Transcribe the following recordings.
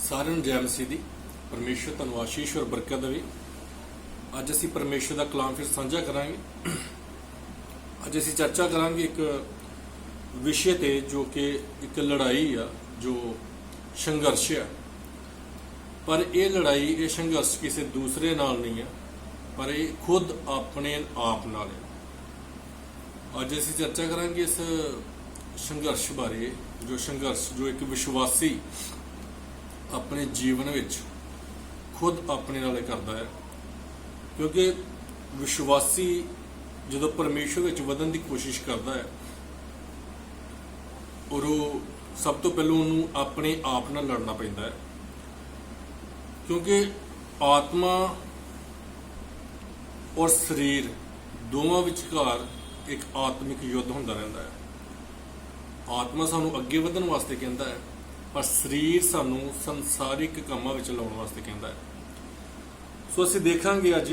सारिਆਂ ਨੂੰ जय मसीह दी। परमेश्वर ਤੁਹਾਨੂੰ आशीष और बरकत देवे। ਅੱਜ ਅਸੀਂ परमेश्वर ਦਾ ਕਲਾਮ ਫਿਰ ਸਾਂਝਾ ਕਰਾਂਗੇ। ਅੱਜ ਅਸੀਂ ਚਰਚਾ ਕਰਾਂਗੇ ਇੱਕ ਵਿਸ਼ੇ ਤੇ ਜੋ ਕਿ ਇੱਕ ਲੜਾਈ ਆ, ਜੋ ਸੰਘਰਸ਼ ਆ। ਪਰ ਇਹ ਲੜਾਈ, ਇਹ ਸੰਘਰਸ਼ ਕਿਸੇ ਦੂਸਰੇ ਨਾਲ ਨਹੀਂ ਆ, ਪਰ ਇਹ ਖੁਦ ਆਪਣੇ ਆਪ ਨਾਲ ਹੈ। ਅੱਜ ਅਸੀਂ ਚਰਚਾ ਕਰਾਂਗੇ ਇਸ ਸੰਘਰਸ਼ ਬਾਰੇ, ਜੋ ਸੰਘਰਸ਼ ਜੋ ਇੱਕ ਵਿਸ਼ਵਾਸੀ ਆਪਣੇ ਜੀਵਨ ਵਿੱਚ खुद अपने नाल करता है। क्योंकि विश्वासी जो परमेश्वर विच वधन की कोशिश करता है और सब तो पहले उन्होंने अपने आप नाल लड़ना पैंदा है, क्योंकि आत्मा और शरीर दोवां विचकार एक आत्मिक युद्ध होंदा रहिंदा है। आत्मा सानू अगे वधन वास्ते कहता है, पर शरीर सानू संसारिक कामां विच लाउण वास्ते कहता है। सो असीं देखांगे अज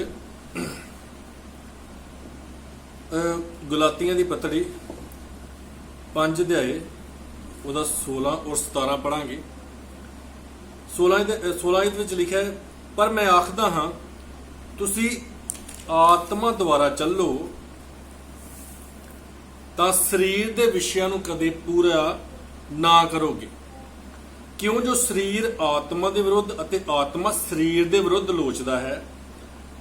गलातियां दी पत्री 5 अध्याय उहदा 16 और 17 पढ़ांगे। 16 विच लिखिआ है, पर मैं आखदा हां तुसीं आत्मा द्वारा चलो तां शरीर दे विषयां नूं कदे पूरा ना करोगे। क्यों जो शरीर आत्मा के विरुद्ध अते आत्मा शरीर के विरुद्ध लोचदा है,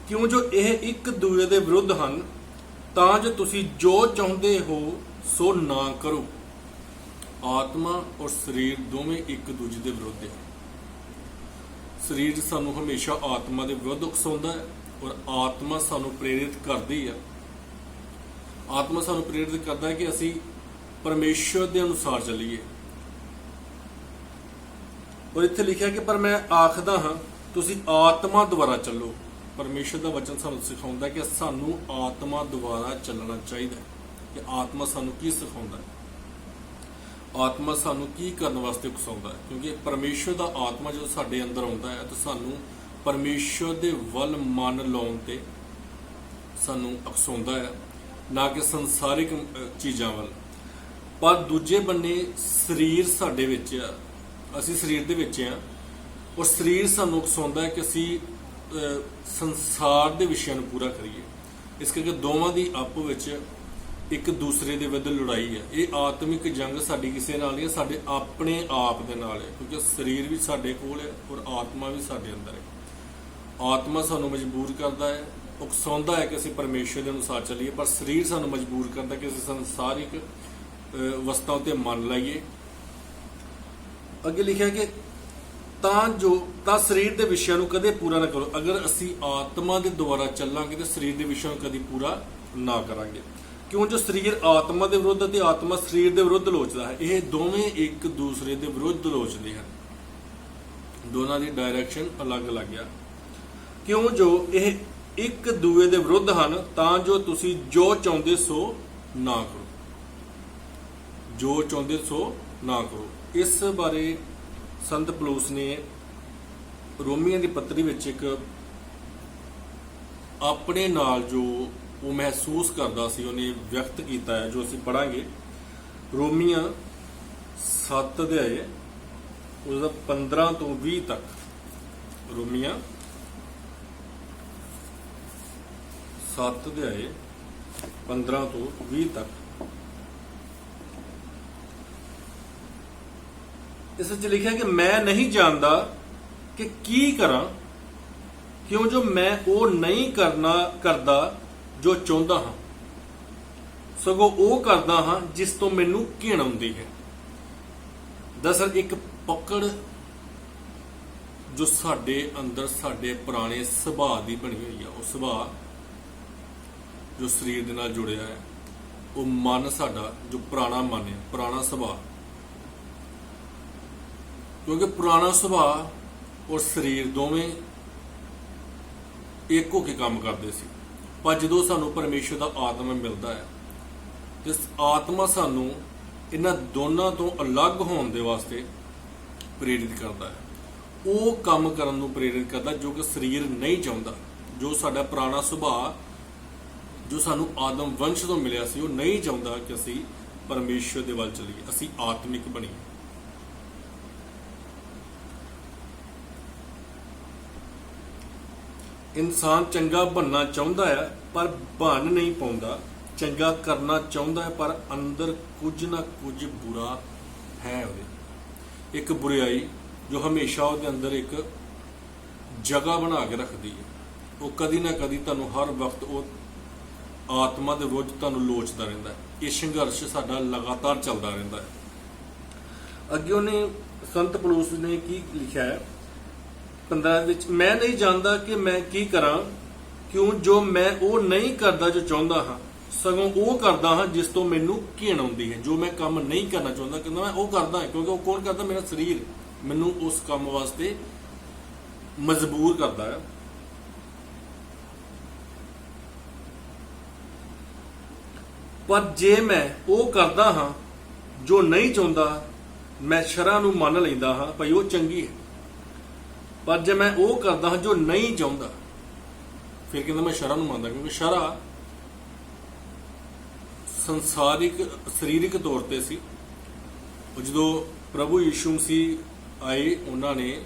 क्यों जो यह एक दूजे के विरुद्ध हैं, तां जो तुसी जो चाहुंदे हो सो ना करो। आत्मा और शरीर दोवें एक दूजे के विरुद्ध है। शरीर सानू हमेशा आत्मा के विरुद्ध उकसाउंदा है और आत्मा सानू प्रेरित करदी है। आत्मा सानू प्रेरित करता है कि असी परमेश्वर के अनुसार चलीए। और इत्थे लिखा कि पर मैं आखदा हाँ तुसी आत्मा द्वारा चलो। परमेश्वर का वचन सानू सिखाउंदा कि सानू आत्मा द्वारा चलना चाहिए। कि आत्मा सानू की सिखाउंदा है, आत्मा सानू की करने वास्ते उकसाउंदा है। क्योंकि परमेश्वर का आत्मा जो साडे अंदर आउंदा है तो सानू परमेश्वर दे वल मन लाउण ते सानू उकसाउंदा है, ना कि संसारिक चीज़ां वल। पर दूजे बन्ने शरीर साडे विच आ, असी शरीर दे विच आ और शरीर सानू उकसाउंदा है कि असी संसार दे विषयां नूं पूरा करिए। इस करके दोवां दी आपस विच एक दूसरे दे विरुद्ध लड़ाई है। ये आत्मिक जंग साडी किसे नाल नहीं है, साडे अपने आप दे नाल है। क्योंकि शरीर भी साडे कोल है और आत्मा भी साडे अंदर है। आत्मा सानू मजबूर करता है, उकसाउंदा है कि असी परमेश्वर के अनुसार चलीए, पर शरीर सानू मजबूर करता है कि असी संसारिक वस्तां ते मन लाइए। अगे लिखा कि तां शरीर के विषयां नूं कदे पूरा ना करो। अगर असी आत्मा के द्वारा चलांगे तो शरीर के विषयां कभी पूरा ना करांगे। क्यों जो शरीर आत्मा के विरुद्ध ते आत्मा शरीर के विरुद्ध लोचदा है। ये दोवें एक दूसरे के विरुद्ध लोचदे हैं, दोनों की डायरैक्शन अलग अलग आ। क्यों जो ये एक दूए के विरुद्ध हैं, तां जो तुसी जो चाहुंदे सो ना करो। जो चाहुंदे सो ना करो। इस बारे संत पौलुस ने रोमियों की पत्री विच एक अपने नाल जो वो महसूस करता सी उन्हें व्यक्त किया है, जो असीं पढ़ांगे। रोमिया 7 अध्याय उसका 15 तो 20 तक। रोमिया 7 अध्याय 15 तो 20 तक। इस लिखा कि मैं नहीं जानता कि की करा, क्यों जो मैं वो नहीं करता जो चाहता हाँ, सगों वो करता हाँ जिस तो मैनू घिन आउंदी है। दरअसल एक पकड़ जो साडे अंदर साडे पुराने सुभाव की बनी हुई है, वो सुभाव जो शरीर दे नाल जुड़िया है, वो मन साडा जो पुराना मन है, पुराना सुभाव। क्योंकि पुराना सुभाव और शरीर दोवें एक होके काम करते सी। पर जो सानू परमेश्वर का आत्मा मिलता है तो आत्मा सानू इन्हां दोनों तो अलग होने दे वास्ते प्रेरित करता है। वो काम करन नूं प्रेरित करता जो कि शरीर नहीं चाहता। जो साडा पुराना सुभाव जो सानू आदम वंश तो मिलिया सी, वो नहीं चाहता कि असी परमेश्वर दे वल चलीए, असी आत्मिक बनीए। ਇਨਸਾਨ ਚੰਗਾ ਬਣਨਾ ਚਾਹੁੰਦਾ ਹੈ ਪਰ ਬਣ ਨਹੀਂ ਪਾਉਂਦਾ, ਚੰਗਾ ਕਰਨਾ ਚਾਹੁੰਦਾ ਹੈ ਪਰ ਅੰਦਰ ਕੁਝ ਨਾ ਕੁਝ ਬੁਰਾ ਹੈ ਉਹਦੇ। ਇੱਕ ਬੁਰਾਈ ਜੋ ਹਮੇਸ਼ਾ ਉਹਦੇ ਅੰਦਰ ਇੱਕ ਜਗ੍ਹਾ ਬਣਾ ਕੇ ਰੱਖਦੀ ਹੈ। ਉਹ ਕਦੀ ਨਾ ਕਦੀ ਤੁਹਾਨੂੰ ਹਰ ਵਕਤ ਉਹ ਆਤਮਾ ਦੇ ਵਿਰੁੱਧ ਤੁਹਾਨੂੰ ਲੋਚਦਾ ਰਹਿੰਦਾ ਹੈ। ਇਹ ਸੰਘਰਸ਼ ਸਾਡਾ ਲਗਾਤਾਰ ਚੱਲਦਾ ਰਹਿੰਦਾ ਹੈ। ਅੱਗੇ ਉਹਨੇ ਸੰਤ ਪੌਲੁਸ ਨੇ ਕੀ ਲਿਖਿਆ ਹੈ 15 ਵਿੱਚ, ਮੈਂ ਨਹੀਂ ਜਾਣਦਾ ਕਿ ਮੈਂ ਕੀ ਕਰਾਂ, ਕਿਉਂ ਜੋ ਮੈਂ ਉਹ ਨਹੀਂ ਕਰਦਾ ਜੋ ਚਾਹੁੰਦਾ ਹਾਂ, ਸਗੋਂ ਉਹ ਕਰਦਾ ਹਾਂ ਜਿਸ ਤੋਂ ਮੈਨੂੰ ਘਿਣ ਆਉਂਦੀ ਹੈ। ਜੋ ਮੈਂ ਕੰਮ ਨਹੀਂ ਕਰਨਾ ਚਾਹੁੰਦਾ, ਕਹਿੰਦਾ ਮੈਂ ਉਹ ਕਰਦਾ ਹਾਂ, ਕਿਉਂਕਿ ਉਹ ਕੌਣ ਕਰਦਾ? ਮੇਰਾ ਸਰੀਰ ਮੈਨੂੰ ਉਸ ਕੰਮ ਵਾਸਤੇ ਮਜਬੂਰ ਕਰਦਾ ਹੈ। ਪਰ ਜੇ ਮੈਂ ਉਹ ਕਰਦਾ ਹਾਂ ਜੋ ਨਹੀਂ ਚਾਹੁੰਦਾ, ਮੈਂ ਸ਼ਰ੍ਹਾ ਨੂੰ ਮੰਨ ਲੈਂਦਾ ਹਾਂ ਭਈ ਉਹ ਚੰਗੀ ਹੈ। ਪਰ ਜੇ ਮੈਂ ਉਹ ਕਰਦਾ ਹਾਂ ਜੋ ਨਹੀਂ ਚਾਹੁੰਦਾ, ਫਿਰ ਕਹਿੰਦਾ ਮੈਂ ਸ਼ਰ੍ਹਾ ਨੂੰ ਮੰਨਦਾ, ਕਿਉਂਕਿ ਸ਼ਰ੍ਹਾ ਸੰਸਾਰਿਕ ਸਰੀਰਕ ਤੌਰ ਤੇ ਸੀ। ਜਦੋਂ ਪ੍ਰਭੂ ਯੀਸ਼ੂ ਮਸੀਹ ਆਏ, ਉਹਨਾਂ ਨੇ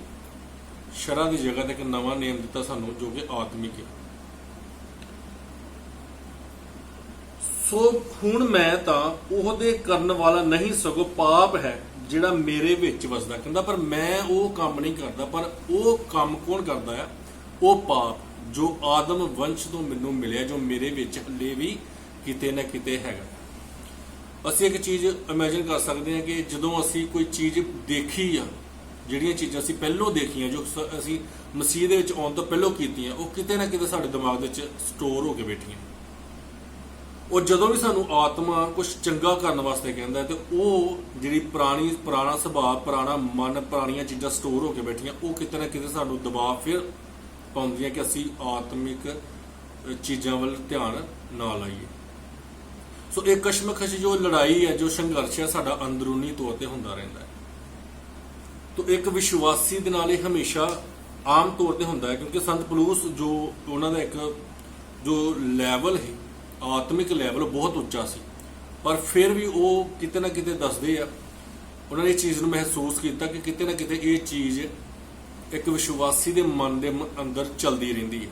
ਸ਼ਰ੍ਹਾ ਦੀ ਜਗ੍ਹਾ ਤੇ ਇੱਕ ਨਵਾਂ ਨੇਮ ਦਿੱਤਾ ਸਾਨੂੰ, ਜੋ ਕਿ ਆਤਮਿਕ ਹੈ। ਸੋ ਹੁਣ ਮੈਂ ਤਾਂ ਉਹਦੇ ਕਰਨ ਵਾਲਾ ਨਹੀਂ, ਸਗੋਂ ਪਾਪ ਹੈ ਜਿਹੜਾ ਮੇਰੇ ਵਿੱਚ ਵਸਦਾ। ਕਹਿੰਦਾ ਪਰ ਮੈਂ ਉਹ ਕੰਮ ਨਹੀਂ ਕਰਦਾ, ਪਰ ਉਹ ਕੰਮ ਕੌਣ ਕਰਦਾ ਹੈ? ਉਹ ਪਾਪ ਜੋ ਆਦਮ ਵੰਸ਼ ਤੋਂ ਮੈਨੂੰ ਮਿਲਿਆ, ਜੋ ਮੇਰੇ ਵਿੱਚ ਹਲੇ ਵੀ ਕਿਤੇ ਨਾ ਕਿਤੇ ਹੈਗਾ। ਅਸੀਂ ਇੱਕ ਚੀਜ਼ ਇਮੇਜਿਨ ਕਰ ਸਕਦੇ ਹਾਂ ਕਿ ਜਦੋਂ ਅਸੀਂ ਕੋਈ ਚੀਜ਼ ਦੇਖੀ ਆ, ਜਿਹੜੀਆਂ ਚੀਜ਼ਾਂ ਅਸੀਂ ਪਹਿਲੋਂ ਦੇਖੀਆਂ, ਜੋ ਅਸੀਂ ਮਸੀਹ ਦੇ ਵਿੱਚ ਆਉਣ ਤੋਂ ਪਹਿਲੋਂ ਕੀਤੀਆਂ, ਉਹ ਕਿਤੇ ਨਾ ਕਿਤੇ ਸਾਡੇ ਦਿਮਾਗ ਦੇ ਵਿੱਚ ਸਟੋਰ ਹੋ ਕੇ ਬੈਠੀਆਂ। ਉਹ ਜਦੋਂ ਵੀ ਸਾਨੂੰ ਆਤਮਾ ਕੁਝ ਚੰਗਾ ਕਰਨ ਵਾਸਤੇ ਕਹਿੰਦਾ ਤੇ ਉਹ ਜਿਹੜੀ ਪੁਰਾਣਾ ਸੁਭਾਅ, ਪੁਰਾਣਾ ਮਨ, ਪੁਰਾਣੀਆਂ ਚੀਜ਼ਾਂ ਸਟੋਰ ਹੋ ਕੇ ਬੈਠੀਆਂ, ਉਹ ਕਿਤੇ ਨਾ ਕਿਤੇ ਸਾਨੂੰ ਦਬਾਅ ਫਿਰ ਪਾਉਂਦੀਆਂ ਕਿ ਅਸੀਂ ਆਤਮਿਕ ਚੀਜ਼ਾਂ ਵੱਲ ਧਿਆਨ ਨਾ ਲਾਈਏ। ਸੋ ਇਹ ਕਸ਼ਮਕਸ਼ ਜੋ ਲੜਾਈ ਹੈ, ਜੋ ਸੰਘਰਸ਼ ਹੈ, ਸਾਡਾ ਅੰਦਰੂਨੀ ਤੌਰ ਤੇ ਹੁੰਦਾ ਰਹਿੰਦਾ ਹੈ। ਤੋ ਇੱਕ ਵਿਸ਼ਵਾਸੀ ਦੇ ਨਾਲ ਇਹ ਹਮੇਸ਼ਾ ਆਮ ਤੌਰ ਤੇ ਹੁੰਦਾ ਹੈ, ਕਿਉਂਕਿ ਸੰਤ ਪੌਲੁਸ ਜੋ ਉਹਨਾਂ ਦਾ ਇੱਕ ਜੋ ਲੈਵਲ ਹੈ, ਆਤਮਿਕ ਲੈਵਲ, ਬਹੁਤ ਉੱਚਾ ਸੀ। ਪਰ ਫਿਰ ਵੀ ਉਹ ਕਿਤੇ ਨਾ ਕਿਤੇ ਦੱਸਦੇ ਆ, ਉਹਨਾਂ ਨੇ ਇਹ ਚੀਜ਼ ਨੂੰ ਮਹਿਸੂਸ ਕੀਤਾ ਕਿ ਕਿਤੇ ਨਾ ਕਿਤੇ ਇਹ ਚੀਜ਼ ਇੱਕ ਵਿਸ਼ਵਾਸੀ ਦੇ ਮਨ ਦੇ ਅੰਦਰ ਚੱਲਦੀ ਰਹਿੰਦੀ ਹੈ।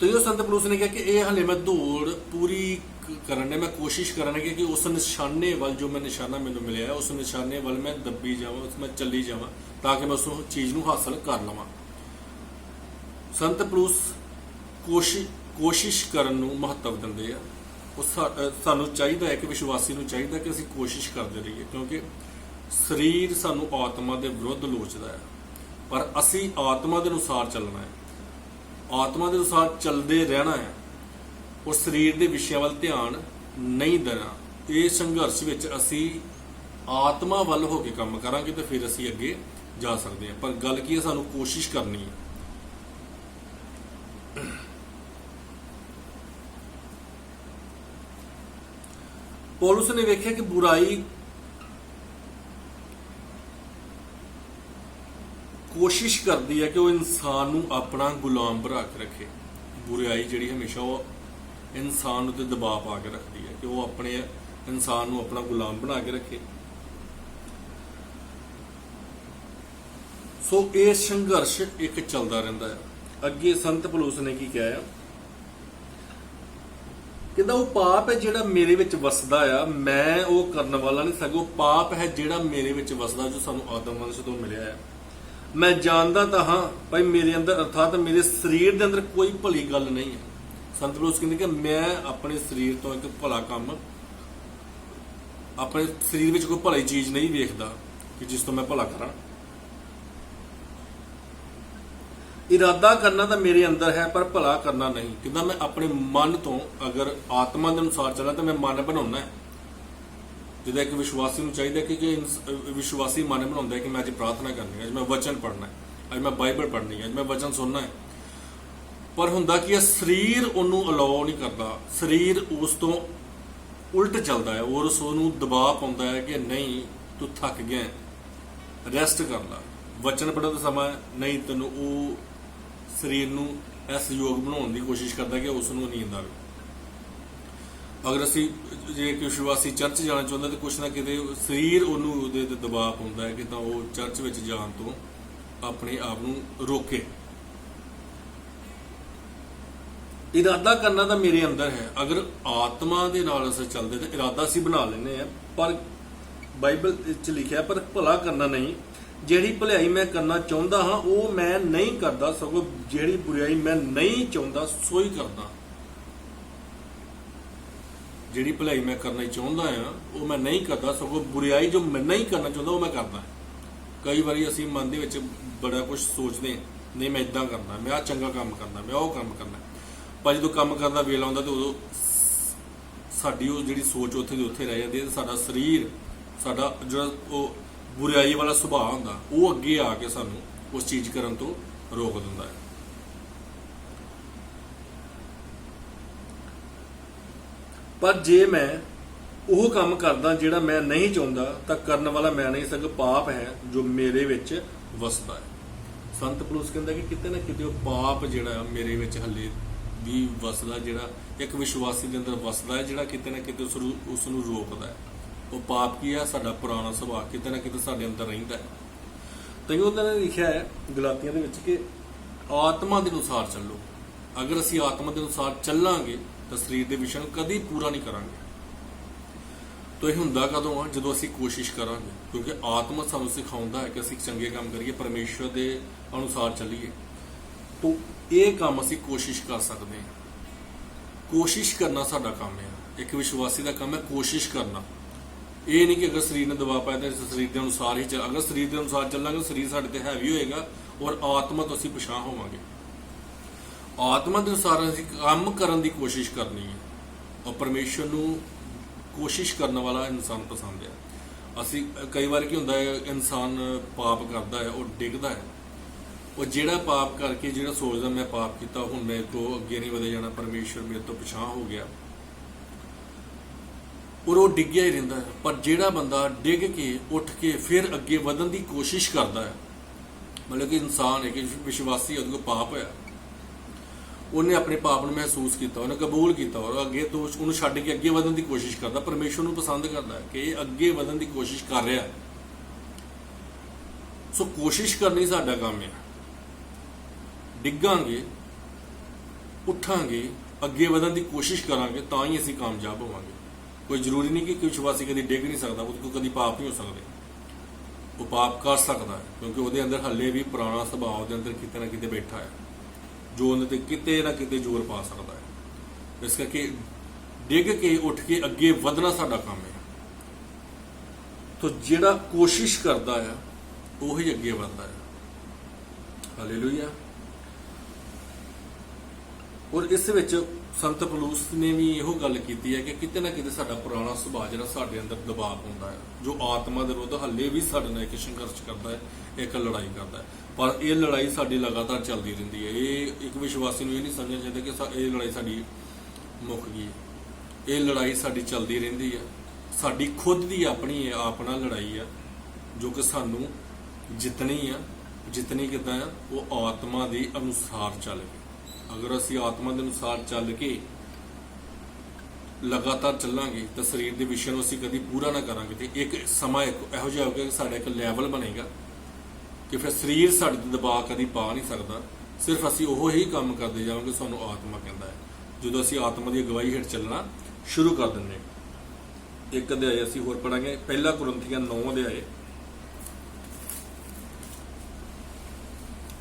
ਤੇ ਜੋ ਸੰਤ ਪੌਲੁਸ ਨੇ ਕਿਹਾ ਕਿ ਇਹ ਹਲੇ ਮੈਂ ਦੌੜ ਪੂਰੀ ਕਰਨ, ਮੈਂ ਕੋਸ਼ਿਸ਼ ਕਰਾਂਗਾ ਕਿ ਉਸ ਨਿਸ਼ਾਨੇ ਵੱਲ, ਜੋ ਮੈਂ ਨਿਸ਼ਾਨਾ ਮੈਨੂੰ ਮਿਲਿਆ ਹੈ, ਉਸ ਨਿਸ਼ਾਨੇ ਵੱਲ ਮੈਂ ਦੱਬੀ ਜਾਵਾਂ, ਉਸ ਮੈਂ ਚੱਲੀ ਜਾਵਾਂ, ਤਾਂ ਕਿ ਮੈਂ ਉਸ ਚੀਜ਼ ਨੂੰ ਹਾਸਲ ਕਰ ਲਵਾਂ। ਸੰਤ ਪੌਲੁਸ ਕੋਸ਼ਿਸ਼ ਕਰਨ ਨੂੰ ਮਹੱਤਵ ਦਿੰਦੇ ਆ। ਉਹ ਸਾਨੂੰ ਚਾਹੀਦਾ ਹੈ ਕਿ ਵਿਸ਼ਵਾਸੀ ਨੂੰ ਚਾਹੀਦਾ ਕਿ ਅਸੀਂ ਕੋਸ਼ਿਸ਼ ਕਰਦੇ ਰਹੀਏ, ਕਿਉਂਕਿ ਸਰੀਰ ਸਾਨੂੰ ਆਤਮਾ ਦੇ ਵਿਰੁੱਧ ਲੋਚਦਾ ਹੈ, ਪਰ ਅਸੀਂ ਆਤਮਾ ਦੇ ਅਨੁਸਾਰ ਚੱਲਣਾ ਹੈ, ਆਤਮਾ ਦੇ ਅਨੁਸਾਰ ਚੱਲਦੇ ਰਹਿਣਾ ਹੈ, ਔਰ ਸਰੀਰ ਦੇ ਵਿਸ਼ਿਆਂ ਵੱਲ ਧਿਆਨ ਨਹੀਂ ਦੇਣਾ। ਇਹ ਸੰਘਰਸ਼ ਵਿੱਚ ਅਸੀਂ ਆਤਮਾ ਵੱਲ ਹੋ ਕੇ ਕੰਮ ਕਰਾਂਗੇ ਤੇ ਫਿਰ ਅਸੀਂ ਅੱਗੇ ਜਾ ਸਕਦੇ ਹਾਂ। ਪਰ ਗੱਲ ਕੀ ਹੈ, ਸਾਨੂੰ ਕੋਸ਼ਿਸ਼ ਕਰਨੀ ਹੈ। ਪੌਲੁਸ ਨੇ ਵੇਖਿਆ ਕਿ ਬੁਰਾਈ ਕੋਸ਼ਿਸ਼ ਕਰਦੀ ਹੈ ਕਿ ਉਹ ਇਨਸਾਨ ਨੂੰ ਆਪਣਾ ਗੁਲਾਮ ਬਣਾ ਕੇ ਰੱਖੇ। ਬੁਰਾਈ ਜਿਹੜੀ ਹਮੇਸ਼ਾ ਉਹ ਇਨਸਾਨ ਉੱਤੇ ਦਬਾਅ ਪਾ ਕੇ ਰੱਖਦੀ ਹੈ ਕਿ ਉਹ ਆਪਣੇ ਇਨਸਾਨ ਨੂੰ ਆਪਣਾ ਗੁਲਾਮ ਬਣਾ ਕੇ ਰੱਖੇ। ਸੋ ਇਹ ਸੰਘਰਸ਼ ਇੱਕ ਚੱਲਦਾ ਰਹਿੰਦਾ ਹੈ। ਅੱਗੇ ਸੰਤ ਪੌਲੁਸ ਨੇ ਕੀ ਕਿਹਾ ਹੈ, ਕਹਿੰਦਾ ਉਹ ਪਾਪ ਹੈ ਜਿਹੜਾ ਮੇਰੇ ਵਿੱਚ ਵਸਦਾ ਆ, ਮੈਂ ਉਹ ਕਰਨ ਵਾਲਾ ਨਹੀਂ, ਸਗੋਂ ਪਾਪ ਹੈ ਜਿਹੜਾ ਮੇਰੇ ਵਿੱਚ ਵਸਦਾ, ਜੋ ਸਾਨੂੰ ਆਦਮ ਵੰਸ਼ ਤੋਂ ਮਿਲਿਆ ਹੈ। ਮੈਂ ਜਾਣਦਾ ਤਾਂ ਹਾਂ ਭਾਈ ਮੇਰੇ ਅੰਦਰ, ਅਰਥਾਤ ਮੇਰੇ ਸਰੀਰ ਦੇ ਅੰਦਰ ਕੋਈ ਭਲੀ ਗੱਲ ਨਹੀਂ ਹੈ। ਸੰਤ ਪੌਲੁਸ ਕਹਿੰਦੇ ਕਿ ਮੈਂ ਆਪਣੇ ਸਰੀਰ ਤੋਂ ਇੱਕ ਭਲਾ ਕੰਮ, ਆਪਣੇ ਸਰੀਰ ਵਿੱਚ ਕੋਈ ਭਲੀ ਚੀਜ਼ ਨਹੀਂ ਵੇਖਦਾ ਕਿ ਜਿਸ ਤੋਂ ਮੈਂ ਭਲਾ ਕਰਾਂ। ਇਰਾਦਾ ਕਰਨਾ ਤਾਂ ਮੇਰੇ ਅੰਦਰ ਹੈ, ਪਰ ਭਲਾ ਕਰਨਾ ਨਹੀਂ। ਕਹਿੰਦਾ ਮੈਂ ਆਪਣੇ ਮਨ ਤੋਂ ਅਗਰ ਆਤਮਾ ਦੇ ਅਨੁਸਾਰ ਚੱਲਾਂ ਤਾਂ ਮੈਂ ਮਨ ਬਣਾਉਣਾ ਹੈ। ਜਿਹਦਾ ਇੱਕ ਵਿਸ਼ਵਾਸੀ ਨੂੰ ਚਾਹੀਦਾ ਕਿ ਵਿਸ਼ਵਾਸੀ ਮਨ ਬਣਾਉਂਦਾ ਹੈ ਕਿ ਮੈਂ ਅੱਜ ਪ੍ਰਾਰਥਨਾ ਕਰਨੀ ਹੈ, ਅੱਜ ਮੈਂ ਵਚਨ ਪੜ੍ਹਨਾ ਹੈ, ਅੱਜ ਮੈਂ ਬਾਈਬਲ ਪੜ੍ਹਨੀ ਹੈ, ਅੱਜ ਮੈਂ ਵਚਨ ਸੁਣਨਾ ਹੈ। ਪਰ ਹੁੰਦਾ ਕੀ ਹੈ, ਸਰੀਰ ਉਹਨੂੰ ਅਲਾਉ ਨਹੀਂ ਕਰਦਾ, ਸਰੀਰ ਉਸ ਤੋਂ ਉਲਟ ਚੱਲਦਾ ਹੈ ਔਰ ਉਸ ਨੂੰ ਦਬਾਅ ਪਾਉਂਦਾ ਹੈ ਕਿ ਨਹੀਂ ਤੂੰ ਥੱਕ ਗਿਆ, ਰੈਸਟ ਕਰ ਲੈ, ਵਚਨ ਪੜ੍ਹਨ ਦਾ ਸਮਾਂ ਨਹੀਂ, ਤੈਨੂੰ ਉਹ ਸਰੀਰ ਨੂੰ ਇਸ ਯੋਗ ਬਣਾਉਣ ਦੀ ਕੋਸ਼ਿਸ਼ ਕਰਦਾ ਕਿ ਉਸ ਨੂੰ ਨੀਂਦ ਆਵੇ। ਅਗਰ ਅਸੀਂ ਜੇ ਇੱਕ ਵਿਸ਼ਵਾਸੀ ਚਰਚ ਜਾਣਾ ਚਾਹੁੰਦਾ ਤਾਂ ਕੁਛ ਨਾ ਕਿਤੇ ਸਰੀਰ ਉਹਨੂੰ ਉਹਦੇ ਤੇ ਦਬਾਅ ਪਾਉਂਦਾ ਹੈ ਕਿ ਤਾਂ ਉਹ ਚਰਚ ਵਿੱਚ ਜਾਣ ਤੋਂ ਆਪਣੇ ਆਪ ਨੂੰ ਰੋਕੇ। ਇਰਾਦਾ ਕਰਨਾ ਤਾਂ ਮੇਰੇ ਅੰਦਰ ਹੈ। ਅਗਰ ਆਤਮਾ ਦੇ ਨਾਲ ਅਸੀਂ ਚੱਲਦੇ ਤਾਂ ਇਰਾਦਾ ਅਸੀਂ ਬਣਾ ਲੈਂਦੇ ਆ, ਪਰ ਬਾਈਬਲ ਵਿੱਚ ਲਿਖਿਆ ਪਰ ਭਲਾ ਕਰਨਾ ਨਹੀਂ। ਜਿਹੜੀ ਭਲਾਈ ਮੈਂ ਕਰਨਾ ਚਾਹੁੰਦਾ ਹਾਂ ਉਹ ਮੈਂ ਨਹੀਂ ਕਰਦਾ, ਸਗੋਂ ਜਿਹੜੀ ਬੁਰਾਈ ਮੈਂ ਨਹੀਂ ਚਾਹੁੰਦਾ ਸੋ ਹੀ ਕਰਦਾ। ਜਿਹੜੀ ਭਲਾਈ ਮੈਂ ਕਰਨਾ ਚਾਹੁੰਦਾ ਆ ਉਹ ਮੈਂ ਨਹੀਂ ਕਰਦਾ, ਸਗੋਂ ਬੁਰਾਈ ਜੋ ਮੈਂ ਨਹੀਂ ਕਰਨਾ ਚਾਹੁੰਦਾ ਉਹ ਮੈਂ ਕਰਦਾ। ਕਈ ਵਾਰੀ ਅਸੀਂ ਮਨ ਦੇ ਵਿੱਚ ਬੜਾ ਕੁਝ ਸੋਚਦੇ ਹਾਂ, ਨਹੀਂ ਮੈਂ ਇਦਾਂ ਕਰਨਾ, ਮੈਂ ਆਹ ਚੰਗਾ ਕੰਮ ਕਰਨਾ, ਮੈਂ ਉਹ ਕੰਮ ਕਰਨਾ, ਪਰ ਜਦੋਂ ਕੰਮ ਕਰਨ ਦਾ ਵੇਲਾ ਆਉਂਦਾ ਤੇ ਉਦੋਂ ਸਾਡੀ ਉਹ ਜਿਹੜੀ ਸੋਚ ਉੱਥੇ ਦੀ ਉੱਥੇ ਰਹਿ ਜਾਂਦੀ ਹੈ। ਸਾਡਾ ਸਰੀਰ, ਸਾਡਾ ਜਿਹੜਾ ਉਹ ਬੁਰਾਈ ਵਾਲਾ ਸੁਭਾਅ ਹੁੰਦਾ ਉਹ ਅੱਗੇ ਆ ਕੇ ਸਾਨੂੰ ਉਸ ਚੀਜ਼ ਕਰਨ ਤੋਂ ਰੋਕ ਦਿੰਦਾ ਹੈ। ਪਰ ਜੇ ਮੈਂ ਉਹ ਕੰਮ ਕਰਦਾ ਜਿਹੜਾ ਮੈਂ ਨਹੀਂ ਚਾਹੁੰਦਾ ਤਾਂ ਕਰਨ ਵਾਲਾ ਮੈਂ ਨਹੀਂ, ਸਗੋਂ ਪਾਪ ਹੈ ਜੋ ਮੇਰੇ ਵਿੱਚ ਵਸਦਾ ਹੈ। ਸੰਤ ਪੌਲੁਸ ਕਹਿੰਦਾ ਕਿ ਕਿਤੇ ਨਾ ਕਿਤੇ ਉਹ ਪਾਪ ਜਿਹੜਾ ਮੇਰੇ ਵਿੱਚ ਹੱਲੇ ਵੀ ਵਸਦਾ, ਜਿਹੜਾ ਇੱਕ ਵਿਸ਼ਵਾਸੀ ਦੇ ਅੰਦਰ ਵਸਦਾ ਹੈ, ਜਿਹੜਾ ਕਿਤੇ ਨਾ ਕਿਤੇ ਉਸ ਨੂੰ ਰੋਕਦਾ ਹੈ। ਉਹ ਪਾਪ ਕੀ ਹੈ? ਸਾਡਾ ਪੁਰਾਣਾ ਸੁਭਾਅ ਕਿਤੇ ਨਾ ਕਿਤੇ ਸਾਡੇ ਅੰਦਰ ਰਹਿੰਦਾ ਹੈ। ਤਾਂ ਉਹਨਾਂ ਨੇ ਲਿਖਿਆ ਹੈ ਗਲਾਤੀਆਂ ਦੇ ਵਿੱਚ ਕਿ ਆਤਮਾ ਦੇ ਅਨੁਸਾਰ ਚੱਲੋ। ਅਗਰ ਅਸੀਂ ਆਤਮਾ ਦੇ ਅਨੁਸਾਰ ਚੱਲਾਂਗੇ ਤਾਂ ਸਰੀਰ ਦੇ ਵਿਸ਼ੇ ਨੂੰ ਕਦੀ ਪੂਰਾ ਨਹੀਂ ਕਰਾਂਗੇ। ਤਾਂ ਇਹ ਹੁੰਦਾ ਕਦੋਂ ਆ? ਜਦੋਂ ਅਸੀਂ ਕੋਸ਼ਿਸ਼ ਕਰਾਂਗੇ, ਕਿਉਂਕਿ ਆਤਮਾ ਸਾਨੂੰ ਸਿਖਾਉਂਦਾ ਹੈ ਕਿ ਅਸੀਂ ਚੰਗੇ ਕੰਮ ਕਰੀਏ, ਪਰਮੇਸ਼ਵਰ ਦੇ ਅਨੁਸਾਰ ਚੱਲੀਏ। ਤਾਂ ਇਹ ਕੰਮ ਅਸੀਂ ਕੋਸ਼ਿਸ਼ ਕਰ ਸਕਦੇ ਹਾਂ। ਕੋਸ਼ਿਸ਼ ਕਰਨਾ ਸਾਡਾ ਕੰਮ ਹੈ। ਇੱਕ ਵਿਸ਼ਵਾਸੀ ਦਾ ਕੰਮ ਹੈ ਕੋਸ਼ਿਸ਼ ਕਰਨਾ। ਇਹ ਨਹੀਂ ਕਿ ਅਗਰ ਸਰੀਰ ਨੇ ਦਬਾਅ ਪਾਇਆ ਤਾਂ ਸਰੀਰ ਦੇ ਅਨੁਸਾਰ ਹੀ ਚੱਲ, ਅਗਰ ਸਰੀਰ ਦੇ ਅਨੁਸਾਰ ਚੱਲਾਂਗੇ ਸਰੀਰ ਸਾਡੇ ਤੇ ਹੈਵੀ ਹੋਏਗਾ ਔਰ ਆਤਮਾ ਤੋਂ ਅਸੀਂ ਪਛਾਣ ਹੋਵਾਂਗੇ। ਆਤਮਾ ਦੇ ਅਨੁਸਾਰ ਅਸੀਂ ਕੰਮ ਕਰਨ ਦੀ ਕੋਸ਼ਿਸ਼ ਕਰਨੀ ਹੈ ਔਰ ਪਰਮੇਸ਼ਵਰ ਨੂੰ ਕੋਸ਼ਿਸ਼ ਕਰਨ ਵਾਲਾ ਇਨਸਾਨ ਪਸੰਦ ਹੈ। ਅਸੀਂ ਕਈ ਵਾਰ ਕੀ ਹੁੰਦਾ ਹੈ, ਇਨਸਾਨ ਪਾਪ ਕਰਦਾ ਹੈ, ਉਹ ਡਿੱਗਦਾ ਹੈ। ਉਹ ਜਿਹੜਾ ਪਾਪ ਕਰਕੇ ਜਿਹੜਾ ਸੋਚਦਾ ਮੈਂ ਪਾਪ ਕੀਤਾ, ਹੁਣ ਮੇਰੇ ਤੋਂ ਅੱਗੇ ਨਹੀਂ ਵਧੇ ਜਾਣਾ, ਪਰਮੇਸ਼ਵਰ ਮੇਰੇ ਤੋਂ ਪਛਾਣ ਹੋ ਗਿਆ, ਔਰ ਉਹ ਡਿੱਗਿਆ ਹੀ ਰਹਿੰਦਾ ਹੈ। ਪਰ ਜਿਹੜਾ ਬੰਦਾ ਡਿੱਗ ਕੇ ਉੱਠ ਕੇ ਫਿਰ ਅੱਗੇ ਵਧਣ ਦੀ ਕੋਸ਼ਿਸ਼ ਕਰਦਾ ਹੈ, ਮਤਲਬ ਕਿ ਇਨਸਾਨ ਹੈ ਕਿ ਵਿਸ਼ਵਾਸੀ, ਉਹਦੇ ਕੋਲ ਪਾਪ ਹੋਇਆ, ਉਹਨੇ ਆਪਣੇ ਪਾਪ ਨੂੰ ਮਹਿਸੂਸ ਕੀਤਾ, ਉਹਨੇ ਕਬੂਲ ਕੀਤਾ ਔਰ ਅੱਗੇ ਤੋਂ ਉਹਨੂੰ ਛੱਡ ਕੇ ਅੱਗੇ ਵਧਣ ਦੀ ਕੋਸ਼ਿਸ਼ ਕਰਦਾ। ਪਰਮੇਸ਼ਵਰ ਨੂੰ ਪਸੰਦ ਕਰਦਾ ਹੈ ਕਿ ਇਹ ਅੱਗੇ ਵਧਣ ਦੀ ਕੋਸ਼ਿਸ਼ ਕਰ ਰਿਹਾ। ਸੋ ਕੋਸ਼ਿਸ਼ ਕਰਨੀ ਸਾਡਾ ਕੰਮ ਹੈ। ਡਿੱਗਾਂਗੇ, ਉੱਠਾਂਗੇ, ਅੱਗੇ ਵਧਣ ਦੀ ਕੋਸ਼ਿਸ਼ ਕਰਾਂਗੇ ਤਾਂ ਹੀ ਅਸੀਂ ਕਾਮਯਾਬ ਹੋਵਾਂਗੇ। ਕੋਈ ਜ਼ਰੂਰੀ ਨਹੀਂ ਕਿ ਵਿਸ਼ਵਾਸੀ ਕਦੀ ਡਿੱਗ ਨਹੀਂ ਸਕਦਾ, ਉਹਦੇ ਕੋਲ ਕਦੀ ਪਾਪ ਨਹੀਂ ਹੋ ਸਕਦੇ। ਉਹ ਪਾਪ ਕਰ ਸਕਦਾ ਹੈ ਕਿਉਂਕਿ ਉਹਦੇ ਅੰਦਰ ਹੱਲੇ ਵੀ ਪੁਰਾਣਾ ਸੁਭਾਅ ਉਹਦੇ ਅੰਦਰ ਕਿਤੇ ਨਾ ਕਿਤੇ ਬੈਠਾ ਹੈ ਜੋ ਉਹਦੇ ਤੇ ਕਿਤੇ ਨਾ ਕਿਤੇ ਜ਼ੋਰ ਪਾ ਸਕਦਾ ਹੈ। ਇਸ ਕਰਕੇ ਡਿੱਗ ਕੇ ਉੱਠ ਕੇ ਅੱਗੇ ਵਧਣਾ ਸਾਡਾ ਕੰਮ ਹੈ। ਤਾਂ ਜਿਹੜਾ ਕੋਸ਼ਿਸ਼ ਕਰਦਾ ਹੈ ਉਹੀ ਅੱਗੇ ਵਧਦਾ ਹੈ। ਹਾਲੇਲੂਇਆ। ਔਰ ਇਸ ਵਿੱਚ ਸੰਤ ਪੌਲੁਸ ਨੇ ਵੀ ਇਹੋ ਗੱਲ ਕੀਤੀ ਹੈ ਕਿ ਕਿਤੇ ਨਾ ਕਿਤੇ ਸਾਡਾ ਪੁਰਾਣਾ ਸੁਭਾਅ ਜਿਹੜਾ ਸਾਡੇ ਅੰਦਰ ਦਬਾਅ ਪਾਉਂਦਾ ਹੈ, ਜੋ ਆਤਮਾ ਦੇ ਵਿਰੁੱਧ ਹੱਲੇ ਵੀ ਸਾਡੇ ਨਾਲ ਇੱਕ ਸੰਘਰਸ਼ ਕਰਦਾ ਹੈ, ਇੱਕ ਲੜਾਈ ਕਰਦਾ ਹੈ। ਪਰ ਇਹ ਲੜਾਈ ਸਾਡੀ ਲਗਾਤਾਰ ਚੱਲਦੀ ਰਹਿੰਦੀ ਹੈ। ਇਹ ਇੱਕ ਵਿਸ਼ਵਾਸੀ ਨੂੰ ਇਹ ਨਹੀਂ ਸਮਝਣਾ ਚਾਹੀਦਾ ਕਿ ਇਹ ਲੜਾਈ ਸਾਡੀ ਮੁੱਕ ਗਈ ਹੈ। ਇਹ ਲੜਾਈ ਸਾਡੀ ਚੱਲਦੀ ਰਹਿੰਦੀ ਹੈ। ਸਾਡੀ ਖੁਦ ਦੀ ਆਪਣੀ ਆਪਣਾ ਲੜਾਈ ਹੈ ਜੋ ਕਿ ਸਾਨੂੰ ਜਿੱਤਣੀ ਆ। ਜਿੱਤਣੀ ਕਿੱਦਾਂ ਆ? ਉਹ ਆਤਮਾ ਦੇ ਅਨੁਸਾਰ ਚੱਲ ਕੇ। ਅਗਰ ਅਸੀਂ ਆਤਮਾ ਦੇ ਅਨੁਸਾਰ ਚੱਲ ਕੇ ਲਗਾਤਾਰ ਚੱਲਾਂਗੇ ਤਾਂ ਸਰੀਰ ਦੇ ਵਿਸ਼ੇ ਨੂੰ ਅਸੀਂ ਕਦੀ ਪੂਰਾ ਨਾ ਕਰਾਂਗੇ ਤੇ ਇੱਕ ਸਮਾਂ ਇਹੋ ਜਿਹਾ ਹੋਊਗਾ ਕਿ ਸਾਡਾ ਇੱਕ ਲੈਵਲ ਬਣੇਗਾ ਕਿ ਫਿਰ ਸਰੀਰ ਸਾਡੇ ਤੇ ਦਬਾਅ ਕਦੀ ਪਾ ਨਹੀਂ ਸਕਦਾ। ਸਿਰਫ ਅਸੀਂ ਉਹੋ ਹੀ ਕੰਮ ਕਰਦੇ ਜਾਵਾਂਗੇ ਸਾਨੂੰ ਆਤਮਾ ਕਹਿੰਦਾ ਹੈ। ਜਦੋਂ ਅਸੀਂ ਆਤਮਾ ਦੀ ਅਗਵਾਈ ਹੇਠ ਚੱਲਣਾ ਸ਼ੁਰੂ ਕਰ ਦਿੰਦੇ ਹਾਂ। ਇੱਕ ਅਧਿਆਇ ਅਸੀਂ ਹੋਰ ਪੜਾਂਗੇ, ਪਹਿਲਾ ਕੁਰਿੰਥੀਆਂ 9 ਅਧਿਆਇ।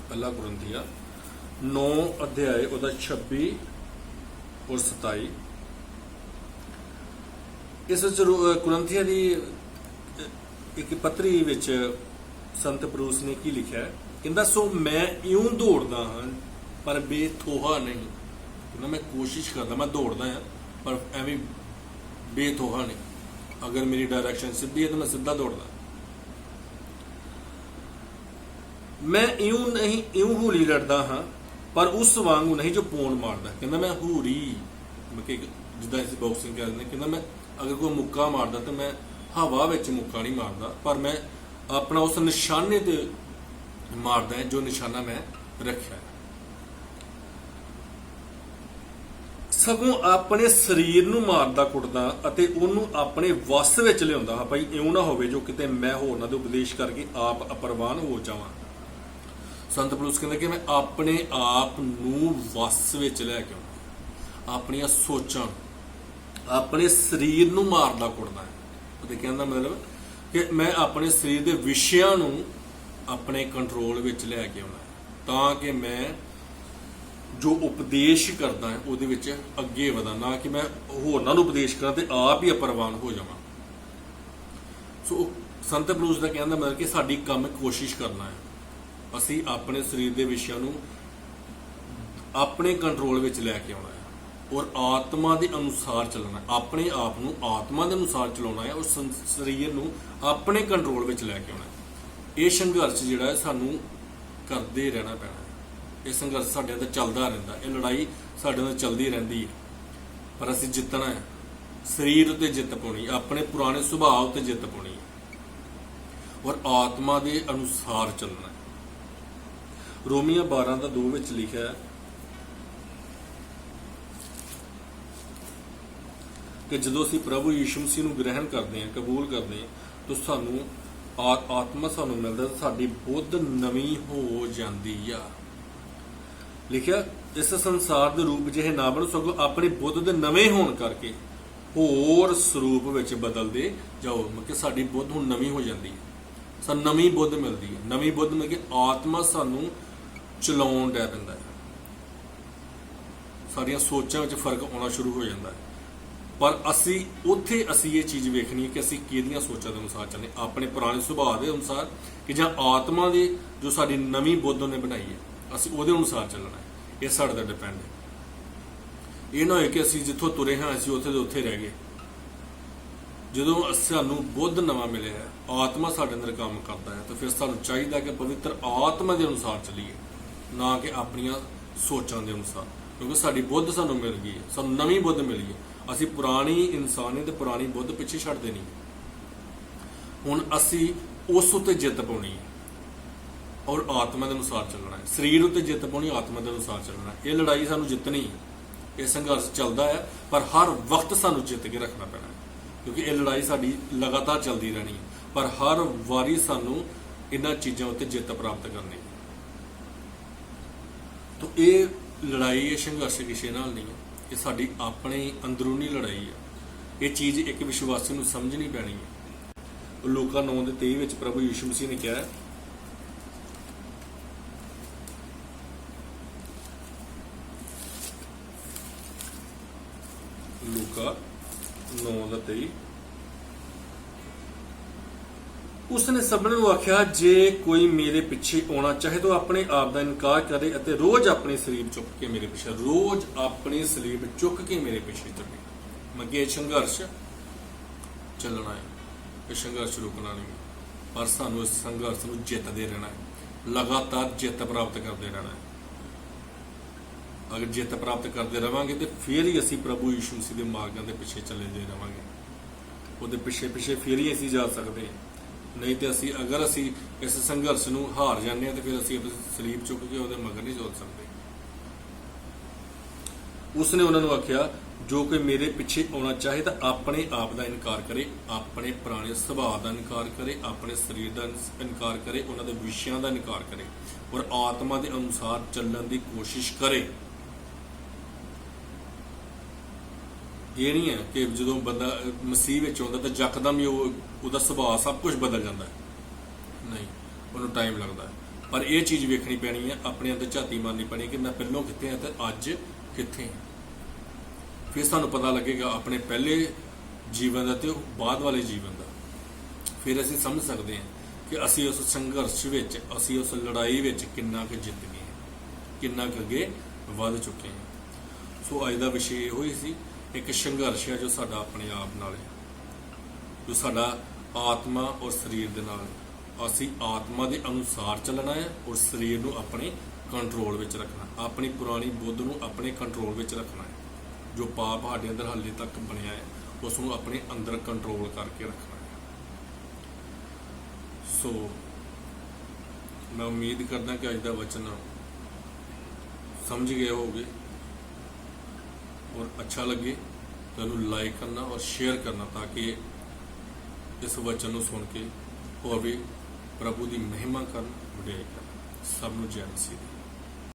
ਪਹਿਲਾ ਕੁਰਿੰਥੀਆਂ 9 ਅਧਿਆਇ ਉਹਦਾ 26 ਔਰ 27। ਇਸ ਵਿੱਚ ਕੁਰਿੰਥੀਆਂ ਦੀ ਇੱਕ ਪੱਤਰੀ ਵਿੱਚ ਸੰਤ ਪੌਲੁਸ ਨੇ ਕੀ ਲਿਖਿਆ ਹੈ? ਕਹਿੰਦਾ ਸੋ ਮੈਂ ਇਉਂ ਦੌੜਦਾ ਹਾਂ ਪਰ ਬੇਥੋਹਾ ਨਹੀਂ। ਕਹਿੰਦਾ ਮੈਂ ਕੋਸ਼ਿਸ਼ ਕਰਦਾ, ਮੈਂ ਦੌੜਦਾ ਹਾਂ ਪਰ ਐਵੇਂ ਬੇਥੋਹਾ ਨਹੀਂ। ਅਗਰ ਮੇਰੀ ਡਾਇਰੈਕਸ਼ਨ ਸਿੱਧੀ ਹੈ ਤਾਂ ਮੈਂ ਸਿੱਧਾ ਦੌੜਦਾ। ਮੈਂ ਇਉਂ ਹੂਰੀ ਲੜਦਾ ਹਾਂ ਪਰ ਉਸ ਵਾਂਗੂ ਨਹੀਂ ਜੋ ਪੌਣ ਮਾਰਦਾ। ਕਹਿੰਦਾ ਮੈਂ ਹੂਰੀ, ਜਿੱਦਾਂ ਅਸੀਂ ਬਾਕਸਿੰਗ ਕਰਦੇ, ਕਹਿੰਦਾ ਮੈਂ ਅਗਰ ਕੋਈ ਮੁੱਕਾ ਮਾਰਦਾ ਤਾਂ ਮੈਂ ਹਵਾ ਵਿੱਚ ਮੁੱਕਾ ਨਹੀਂ ਮਾਰਦਾ, ਪਰ ਮੈਂ ਆਪਣਾ ਉਸ ਨਿਸ਼ਾਨੇ ਤੇ ਮਾਰਦਾ ਹੈ ਜੋ ਨਿਸ਼ਾਨਾ ਮੈਂ ਰੱਖਿਆ। ਸਗੋਂ ਆਪਣੇ ਸਰੀਰ ਨੂੰ ਮਾਰਦਾ ਕੁੱਟਦਾ ਅਤੇ ਉਹਨੂੰ ਆਪਣੇ ਵੱਸ ਵਿੱਚ ਲਿਆਉਂਦਾ ਹਾਂ, ਭਾਈ ਇਉਂ ਨਾ ਹੋਵੇ ਜੋ ਕਿਤੇ ਮੈਂ ਹੋਰਨਾਂ ਦੇ ਉਪਦੇਸ਼ ਕਰਕੇ ਆਪ ਅਪਰਵਾਨ ਹੋ ਜਾਵਾਂ। ਸੰਤ ਪੌਲੁਸ ਕਹਿੰਦਾ ਕਿ ਮੈਂ ਆਪਣੇ ਆਪ ਨੂੰ ਵੱਸ ਵਿੱਚ ਲੈ ਕੇ ਆਉਂਦਾ। ਆਪਣੀਆਂ ਸੋਚਾਂ, ਆਪਣੇ ਸਰੀਰ ਨੂੰ ਮਾਰਦਾ ਕੁੱਟਦਾ ਹੈ। ਉਹਦੇ ਕਹਿਣ ਦਾ ਮਤਲਬ ਕਿ ਮੈਂ ਆਪਣੇ ਸਰੀਰ ਦੇ ਵਿਸ਼ਿਆਂ ਨੂੰ ਆਪਣੇ ਕੰਟਰੋਲ ਵਿੱਚ ਲੈ ਕੇ ਆਉਣਾ ਹੈ, ਤਾਂ ਕਿ ਮੈਂ ਜੋ ਉਪਦੇਸ਼ ਕਰਦਾ ਹੈ ਉਹਦੇ ਵਿੱਚ ਅੱਗੇ ਵਧਾਂ, ਨਾ ਕਿ ਮੈਂ ਹੋਰਨਾਂ ਨੂੰ ਉਪਦੇਸ਼ ਕਰਾਂ ਤੇ ਆਪ ਹੀ ਅਪਰਵਾਨ ਹੋ ਜਾਵਾਂ। ਸੋ ਸੰਤ ਬਲੂਸ ਦਾ ਕਹਿਣ ਦਾ ਮਤਲਬ ਕਿ ਸਾਡੀ ਕੰਮ ਕੋਸ਼ਿਸ਼ ਕਰਨਾ ਹੈ, ਅਸੀਂ ਆਪਣੇ ਸਰੀਰ ਦੇ ਵਿਸ਼ਿਆਂ ਨੂੰ ਆਪਣੇ ਕੰਟਰੋਲ ਵਿੱਚ ਲੈ ਕੇ ਆਉਣਾ ਹੈ ਔਰ ਆਤਮਾ ਦੇ ਅਨੁਸਾਰ ਚੱਲਣਾ, ਆਪਣੇ ਆਪ ਨੂੰ ਆਤਮਾ ਦੇ ਅਨੁਸਾਰ ਚਲਾਉਣਾ ਹੈ ਔਰ ਸਰੀਰ ਨੂੰ ਆਪਣੇ ਕੰਟਰੋਲ ਵਿੱਚ ਲੈ ਕੇ ਆਉਣਾ ਹੈ। ਇਹ ਸੰਘਰਸ਼ ਜਿਹੜਾ ਹੈ ਸਾਨੂੰ ਕਰਦੇ ਰਹਿਣਾ ਪੈਣਾ ਹੈ। ਇਹ ਸੰਘਰਸ਼ ਸਾਡੇ ਅੰਦਰ ਚੱਲਦਾ ਰਹਿੰਦਾ, ਇਹ ਲੜਾਈ ਸਾਡੇ ਅੰਦਰ ਚੱਲਦੀ ਰਹਿੰਦੀ ਹੈ, ਪਰ ਅਸੀਂ ਜਿੱਤਣਾ ਹੈ। ਸਰੀਰ ਉੱਤੇ ਜਿੱਤ ਪਾਉਣੀ, ਆਪਣੇ ਪੁਰਾਣੇ ਸੁਭਾਅ ਉੱਤੇ ਜਿੱਤ ਪਾਉਣੀ ਔਰ ਆਤਮਾ ਦੇ ਅਨੁਸਾਰ ਚੱਲਣਾ ਹੈ। ਰੋਮੀਆਂ 12:2 ਵਿੱਚ ਲਿਖਿਆ ਹੈ ਕਿ ਜਦੋਂ ਅਸੀਂ ਪ੍ਰਭੂ ਯੀਸ਼ੂ ਮਸੀਹ ਨੂੰ ਗ੍ਰਹਿਣ ਕਰਦੇ ਹਾਂ, ਕਬੂਲ ਕਰਦੇ ਹਾਂ, ਤਾਂ ਸਾਨੂੰ ਆਤਮਾ ਸਾਨੂੰ ਮਿਲਦਾ, ਸਾਡੀ ਬੁੱਧ ਨਵੀਂ ਹੋ ਜਾਂਦੀ ਆ। ਲਿਖਿਆ ਇਸ ਸੰਸਾਰ ਦੇ ਰੂਪ ਜਿਹੇ ਨਾ ਬਣੋ, ਸਗੋਂ ਆਪਣੇ ਬੁੱਧ ਦੇ ਨਵੇਂ ਹੋਣ ਕਰਕੇ ਹੋਰ ਸਰੂਪ ਵਿੱਚ ਬਦਲਦੇ ਜਾਓ। ਮਤਲਬ ਸਾਡੀ ਬੁੱਧ ਹੁਣ ਨਵੀਂ ਹੋ ਜਾਂਦੀ ਹੈ, ਸਾਨੂੰ ਨਵੀਂ ਬੁੱਧ ਮਿਲਦੀ ਹੈ। ਨਵੀਂ ਬੁੱਧ ਮਿਲ ਕੇ ਆਤਮਾ ਸਾਨੂੰ ਚਲਾਉਣ ਡੈ ਪੈਂਦਾ ਹੈ, ਸਾਡੀਆਂ ਸੋਚਾਂ ਵਿੱਚ ਫਰਕ ਆਉਣਾ ਸ਼ੁਰੂ ਹੋ ਜਾਂਦਾ ਹੈ। ਪਰ ਅਸੀਂ ਇਹ ਚੀਜ਼ ਵੇਖਣੀ ਹੈ ਕਿ ਅਸੀਂ ਕਿਹਦੀਆਂ ਸੋਚਾਂ ਦੇ ਅਨੁਸਾਰ ਚੱਲਦੇ, ਆਪਣੇ ਪੁਰਾਣੇ ਸੁਭਾਅ ਦੇ ਅਨੁਸਾਰ ਕਿ ਜਾਂ ਆਤਮਾ ਦੀ ਜੋ ਸਾਡੀ ਨਵੀਂ ਬੁੱਧ ਉਹਨੇ ਬਣਾਈ ਹੈ, ਅਸੀਂ ਉਹਦੇ ਅਨੁਸਾਰ ਚੱਲਣਾ ਹੈ। ਇਹ ਸਾਡੇ ਤੇ ਡਿਪੈਂਡ ਹੈ। ਇਹ ਨਾ ਹੋਏ ਕਿ ਅਸੀਂ ਜਿੱਥੋਂ ਤੁਰੇ ਹਾਂ ਅਸੀਂ ਉੱਥੇ ਦੇ ਉੱਥੇ ਰਹਿ ਗਏ। ਜਦੋਂ ਸਾਨੂੰ ਬੁੱਧ ਨਵਾਂ ਮਿਲਿਆ ਹੈ, ਆਤਮਾ ਸਾਡੇ ਅੰਦਰ ਕੰਮ ਕਰਦਾ ਹੈ, ਤਾਂ ਫਿਰ ਸਾਨੂੰ ਚਾਹੀਦਾ ਕਿ ਪਵਿੱਤਰ ਆਤਮਾ ਦੇ ਅਨੁਸਾਰ ਚੱਲੀਏ, ਨਾ ਕਿ ਆਪਣੀਆਂ ਸੋਚਾਂ ਦੇ ਅਨੁਸਾਰ, ਕਿਉਂਕਿ ਸਾਡੀ ਬੁੱਧ ਸਾਨੂੰ ਮਿਲ ਗਈ ਹੈ, ਸਾਨੂੰ ਨਵੀਂ ਬੁੱਧ ਮਿਲੀ ਹੈ। ਅਸੀਂ ਪੁਰਾਣੀ ਇਨਸਾਨੀ ਤੇ ਪੁਰਾਣੀ ਬੁੱਧ ਪਿੱਛੇ ਛੱਡਦੇ ਨਹੀਂ। ਹੁਣ ਅਸੀਂ ਉਸ ਉੱਤੇ ਜਿੱਤ ਪਾਉਣੀ ਹੈ ਔਰ ਆਤਮਾ ਦੇ ਅਨੁਸਾਰ ਚੱਲਣਾ ਹੈ। ਸਰੀਰ ਉੱਤੇ ਜਿੱਤ ਪਾਉਣੀ, ਆਤਮਾ ਦੇ ਅਨੁਸਾਰ ਚੱਲਣਾ। ਇਹ ਲੜਾਈ ਸਾਨੂੰ ਜਿੱਤਣੀ ਹੈ। ਇਹ ਸੰਘਰਸ਼ ਚੱਲਦਾ ਹੈ, ਪਰ ਹਰ ਵਕਤ ਸਾਨੂੰ ਜਿੱਤ ਕੇ ਰੱਖਣਾ ਪੈਣਾ ਹੈ, ਕਿਉਂਕਿ ਇਹ ਲੜਾਈ ਸਾਡੀ ਲਗਾਤਾਰ ਚੱਲਦੀ ਰਹਿਣੀ ਹੈ। ਪਰ ਹਰ ਵਾਰੀ ਸਾਨੂੰ ਇਹਨਾਂ ਚੀਜ਼ਾਂ ਉੱਤੇ ਜਿੱਤ ਪ੍ਰਾਪਤ ਕਰਨੀ ਹੈ। ਤਾਂ ਇਹ ਲੜਾਈ, ਇਹ ਸੰਘਰਸ਼ ਕਿਸੇ ਨਾਲ ਨਹੀਂ ਹੈ, ਇਹ ਸਾਡੀ ਆਪਣੀ ਅੰਦਰੂਨੀ ਲੜਾਈ ਹੈ। ਇਹ ਚੀਜ਼ ਇੱਕ ਵਿਸ਼ਵਾਸੀ ਨੂੰ ਸਮਝਣੀ ਪੈਣੀ ਹੈ। ਲੂਕਾ 9:23 ਵਿੱਚ ਪ੍ਰਭੂ ਯੀਸ਼ੂ ਮਸੀਹ ਨੇ ਕਿਹਾ, ਲੂਕਾ 9:23, ਉਸਨੇ ਸਭਨਾਂ ਨੂੰ ਆਖਿਆ, ਜੇ ਕੋਈ ਮੇਰੇ ਪਿੱਛੇ ਆਉਣਾ ਚਾਹੇ ਤਾਂ ਆਪਣੇ ਆਪ ਦਾ ਇਨਕਾਰ ਕਰੇ ਅਤੇ ਰੋਜ਼ ਆਪਣੀ ਸਲੀਬ ਚੁੱਕ ਕੇ ਮੇਰੇ ਪਿੱਛੇ, ਰੋਜ਼ ਆਪਣੀ ਸਲੀਬ ਚੁੱਕ ਕੇ ਮੇਰੇ ਪਿੱਛੇ ਚੱਲੇ। ਮਤਲਬ ਇਹ ਸੰਘਰਸ਼ ਚੱਲਣਾ ਹੈ, ਇਹ ਸੰਘਰਸ਼ ਰੁਕਣਾ ਨਹੀਂ, ਪਰ ਸਾਨੂੰ ਇਸ ਸੰਘਰਸ਼ ਨੂੰ ਜਿੱਤਦੇ ਰਹਿਣਾ ਹੈ, ਲਗਾਤਾਰ ਜਿੱਤ ਪ੍ਰਾਪਤ ਕਰਦੇ ਰਹਿਣਾ ਹੈ। ਅਗਰ ਜਿੱਤ ਪ੍ਰਾਪਤ ਕਰਦੇ ਰਵਾਂਗੇ ਤੇ ਫਿਰ ਹੀ ਅਸੀਂ ਪ੍ਰਭੂ ਯੀਸ਼ੂ ਮਸੀਹ ਦੇ ਮਾਰਗਾਂ ਦੇ ਪਿੱਛੇ ਚੱਲਦੇ ਰਵਾਂਗੇ, ਉਹਦੇ ਪਿੱਛੇ ਫਿਰ ਹੀ ਅਸੀਂ ਜਾ ਸਕਦੇ ਹਾਂ। ਨਹੀਂ ਤੇ ਅਗਰ ਅਸੀਂ ਇਸ ਸੰਘਰਸ਼ ਨੂੰ ਹਾਰ ਜਾਂਦੇ ਹਾਂ ਤੇ ਫਿਰ ਅਸੀਂ ਆਪਣੀ ਸਲੀਬ ਚੁੱਕ ਕੇ ਉਹਦੇ ਮਗਰ ਨਹੀਂ ਚੱਲ ਸਕਦੇ। ਉਸਨੇ ਉਹਨਾਂ ਨੂੰ ਆਖਿਆ, ਜੋ ਕੋਈ ਮੇਰੇ ਪਿੱਛੇ ਆਉਣਾ ਚਾਹੇ ਤਾਂ ਆਪਣੇ ਆਪ ਦਾ ਇਨਕਾਰ ਕਰੇ, ਆਪਣੇ ਪੁਰਾਣੇ ਸੁਭਾਅ ਦਾ ਇਨਕਾਰ ਕਰੇ, ਆਪਣੇ ਸਰੀਰ ਦਾ ਇਨਕਾਰ ਕਰੇ, ਉਹਨਾਂ ਦੇ ਵਿਸ਼ਿਆਂ ਦਾ ਇਨਕਾਰ ਕਰੇ ਔਰ ਆਤਮਾ ਦੇ ਅਨੁਸਾਰ ਚੱਲਣ ਦੀ ਕੋਸ਼ਿਸ਼ ਕਰੇ। ਇਹ ਨਹੀਂ ਹੈ ਕਿ ਜਦੋਂ ਬੰਦਾ ਮਸੀਹ ਵਿੱਚ ਆਉਂਦਾ ਤਾਂ ਯਕਦਮ ਹੀ ਉਹਦਾ ਸੁਭਾਅ ਸਭ ਕੁਝ ਬਦਲ ਜਾਂਦਾ ਹੈ, ਨਹੀਂ, ਉਹਨੂੰ ਟਾਈਮ ਲੱਗਦਾ ਹੈ। ਪਰ ਇਹ ਚੀਜ਼ ਵੇਖਣੀ ਪੈਣੀ ਹੈ, ਆਪਣੇ ਅੰਦਰ ਝਾਤੀ ਮਾਰਨੀ ਪੈਣੀ ਕਿ ਮੈਂ ਪਹਿਲੋਂ ਕਿੱਥੇ ਹਾਂ ਤੇ ਅੱਜ ਕਿੱਥੇ ਹਾਂ। ਫਿਰ ਸਾਨੂੰ ਪਤਾ ਲੱਗੇਗਾ ਆਪਣੇ ਪਹਿਲੇ ਜੀਵਨ ਦਾ ਤੇ ਬਾਅਦ ਵਾਲੇ ਜੀਵਨ ਦਾ। ਫਿਰ ਅਸੀਂ ਸਮਝ ਸਕਦੇ ਹਾਂ ਕਿ ਅਸੀਂ ਉਸ ਸੰਘਰਸ਼ ਵਿੱਚ, ਅਸੀਂ ਉਸ ਲੜਾਈ ਵਿੱਚ ਕਿੰਨਾ ਕੁ ਜਿੱਤ ਗਏ, ਕਿੰਨਾ ਕੁ ਅੱਗੇ ਵੱਧ ਚੁੱਕੇ ਹਾਂ। ਸੋ ਅੱਜ ਦਾ ਵਿਸ਼ੇ ਇਹੋ ਹੀ ਸੀ, ਇੱਕ ਸੰਘਰਸ਼ ਹੈ ਜੋ ਸਾਡਾ ਆਪਣੇ ਆਪ ਨਾਲ ਹੈ, ਜੋ ਸਾਡਾ ਆਤਮਾ ਔਰ ਸਰੀਰ ਦੇ ਨਾਲ। ਅਸੀਂ ਆਤਮਾ ਦੇ ਅਨੁਸਾਰ ਚੱਲਣਾ ਹੈ ਔਰ ਸਰੀਰ ਨੂੰ ਆਪਣੇ ਕੰਟਰੋਲ ਵਿੱਚ ਰੱਖਣਾ, ਆਪਣੀ ਪੁਰਾਣੀ ਬੁੱਧ ਨੂੰ ਆਪਣੇ ਕੰਟਰੋਲ ਵਿੱਚ ਰੱਖਣਾ ਹੈ। ਜੋ ਪਾਪ ਸਾਡੇ ਅੰਦਰ ਹਾਲੇ ਤੱਕ ਬਣਿਆ ਹੈ ਉਸ ਨੂੰ ਆਪਣੇ ਅੰਦਰ ਕੰਟਰੋਲ ਕਰਕੇ ਰੱਖਣਾ ਹੈ। ਸੋ ਮੈਂ ਉਮੀਦ ਕਰਦਾ ਕਿ ਅੱਜ ਦਾ ਵਚਨ ਸਮਝ ਗਏ ਹੋਗੇ और अच्छा लगे तो लाइक करना और शेयर करना, ताकि इस वचन को सुन के और भी प्रभु की महिमा करन, वडियाई करन। सब नूं जय मसीह।